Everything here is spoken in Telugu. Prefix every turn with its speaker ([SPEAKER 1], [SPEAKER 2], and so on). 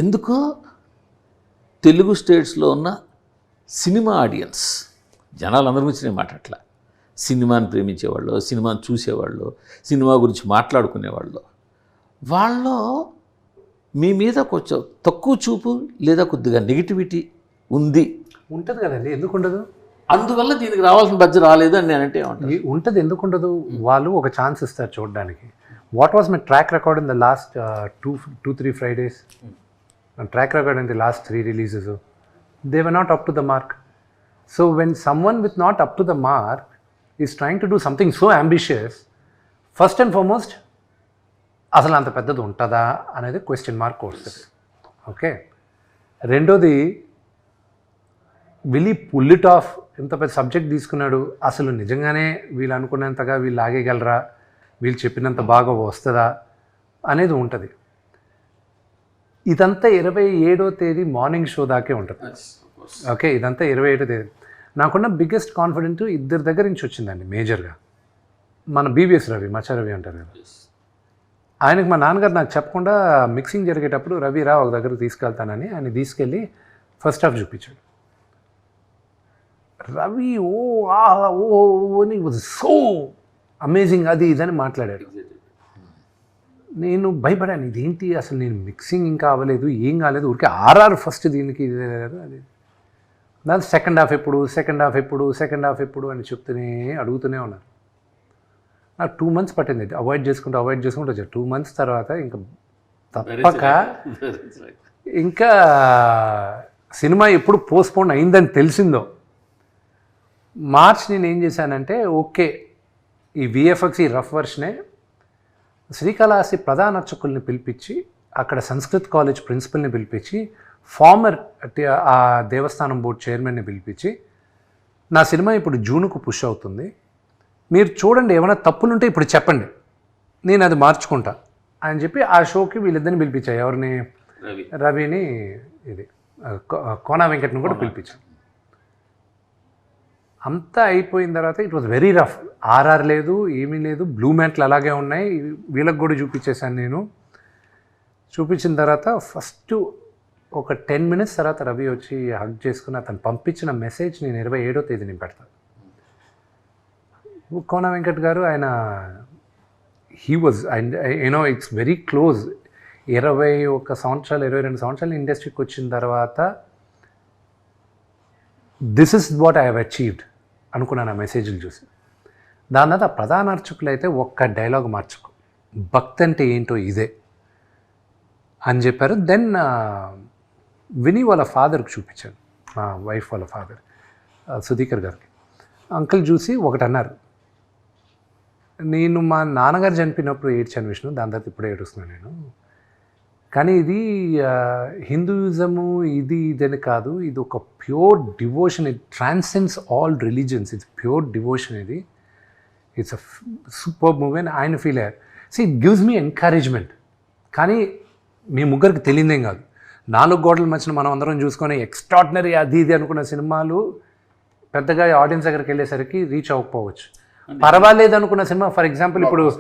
[SPEAKER 1] ఎందుకో తెలుగు స్టేట్స్లో ఉన్న సినిమా ఆడియన్స్ జనాలందరి గురించి నేను మాట్లాడట్లా, సినిమాని ప్రేమించేవాళ్ళు, సినిమాని చూసేవాళ్ళు, సినిమా గురించి మాట్లాడుకునేవాళ్ళు, వాళ్ళు మీ మీద కొంచెం తక్కువ చూపు లేదా కొద్దిగా నెగిటివిటీ ఉంది.
[SPEAKER 2] ఉంటుంది కదండి, ఎందుకు ఉండదు?
[SPEAKER 1] అందువల్ల దీనికి రావాల్సిన బడ్జెట్ రాలేదు అని నేనంటే ఏమంటాను.
[SPEAKER 2] ఉంటుంది, ఎందుకు ఉండదు? వాళ్ళు ఒక ఛాన్స్ ఇస్తారు చూడడానికి. What was my track record in the last 2-3 Fridays? Track record in the last 3 releases, they were not up to the mark. So when someone with not up to the mark is trying to do something so ambitious, first and foremost అసలు అంత పెద్దది ఉంటుందా అనేది క్వశ్చన్ మార్క్ వస్తుంది. ఓకే, రెండోది విల్ ఈ పుల్ ఇట్ ఆఫ్? ఇంత పెద్ద సబ్జెక్ట్ తీసుకున్నాడు, అసలు నిజంగానే వీళ్ళు అనుకున్నంతగా వీళ్ళు ఆగేయగలరా, వీళ్ళు చెప్పినంత బాగా వస్తుందా అనేది ఉంటుంది. ఇదంతా 27వ తేదీ మార్నింగ్ షో దాకే ఉంటుంది. ఓకే, ఇదంతా 27వ తేదీ. నాకున్న బిగ్గెస్ట్ కాన్ఫిడెంట్ ఇద్దరి దగ్గర నుంచి వచ్చిందండి మేజర్గా. మన బీవీఎస్ రవి, మచ్చా రవి అంటారు కదా, ఆయనకు మా నాన్నగారు నాకు చెప్పకుండా మిక్సింగ్ జరిగేటప్పుడు రవి రా ఒక దగ్గరకు తీసుకెళ్తానని ఆయన తీసుకెళ్ళి ఫస్ట్ హాఫ్ చూపించాడు. రవి ఓ వాజ్ సో అమేజింగ్ అది ఇదని మాట్లాడాడు. నేను భయపడాను, ఇదేంటి అసలు నేను మిక్సింగ్ ఇంకా అవ్వలేదు, ఏం కాలేదు, ఊరికే ఆర్ఆర్ ఫస్ట్ దీనికి అది. దాని సెకండ్ హాఫ్ ఎప్పుడు అని చెప్తూనే అడుగుతూనే ఉన్నారు. నాకు 2 months పట్టింది అవాయిడ్ చేసుకుంటూ వచ్చాను. 2 months తర్వాత ఇంకా తప్పక ఇంకా సినిమా ఎప్పుడు పోస్ట్పోన్ అయిందని తెలిసిందో మార్చ్ నేను ఏం చేశానంటే, ఓకే ఈ విఎఫ్ఎక్స్ ఈ రఫ్ వర్షనే శ్రీకాళహస్తి ప్రధాన అర్చకుల్ని పిలిపించి, అక్కడ సంస్కృత్ కాలేజ్ ప్రిన్సిపల్ని పిలిపించి, ఫార్మర్ ఆ దేవస్థానం బోర్డు చైర్మన్ని పిలిపించి, నా సినిమా ఇప్పుడు జూన్కు పుష్ అవుతుంది, మీరు చూడండి ఏమైనా తప్పులుంటే ఇప్పుడు చెప్పండి, నేను అది మార్చుకుంటా అని చెప్పి ఆ షోకి వీళ్ళిద్దరిని పిలిపించాయి. ఎవరిని? రవిని, ఇది కోనా వెంకట్ని కూడా పిలిపించాను. అంతా అయిపోయిన తర్వాత ఇట్ వాజ్ వెరీ రఫ్. ఆర్ఆర్ లేదు, ఏమీ లేదు, బ్లూ మ్యాట్లు అలాగే ఉన్నాయి. వీళ్ళకి కూడా చూపించేశాను నేను. చూపించిన తర్వాత ఫస్ట్ ఒక 10 minutes తర్వాత రవి వచ్చి హగ్ చేసుకుని అతను పంపించిన మెసేజ్ నేను 27వ తేదీని పెడతాను. కోన వెంకట్ గారు ఆయన he was it's very close. 21 సంవత్సరాలు 22 సంవత్సరాలు ఇండస్ట్రీకి వచ్చిన తర్వాత this is what I have achieved అనుకున్నాను ఆ మెసేజ్లు చూసి. దాని తర్వాత ప్రధాన అర్చకులు అయితే ఒక్క డైలాగ్ మార్చుకో, భక్తి అంటే ఏంటో ఇదే అని చెప్పారు. దెన్ విని వాళ్ళ ఫాదర్కి చూపించాను, మా వైఫ్ వాళ్ళ ఫాదర్ సుధీకర్ గారికి. అంకుల్ చూసి ఒకటి అన్నారు, నేను మా నాన్నగారు చనిపోయినప్పుడు ఏడ్చాను విష్ణు, దాని తర్వాత ఇప్పుడే ఏడుస్తున్నాను నేను, కానీ ఇది హిందూయిజము ఇదని కాదు, ఇది ఒక pure devotion, it transcends all religions, it's pure devotion, ఇది ఇట్స్ అ సూపర్ మూవీ అని ఆయన ఫీల్ అయ్యారు. So it gives me encouragement. కానీ మీ ముగ్గురికి తెలియదేం కాదు, 4 గోడల మధ్యన మనం అందరం చూసుకొని ఎక్స్ట్రాడినరీ అది ఇది అనుకున్న సినిమాలు పెద్దగా ఆడియన్స్ దగ్గరికి వెళ్ళేసరికి రీచ్ అవ్వకపోవచ్చు. పర్వాలేదు అనుకున్న సినిమా, ఫర్ ఎగ్జాంపుల్ ఇప్పుడు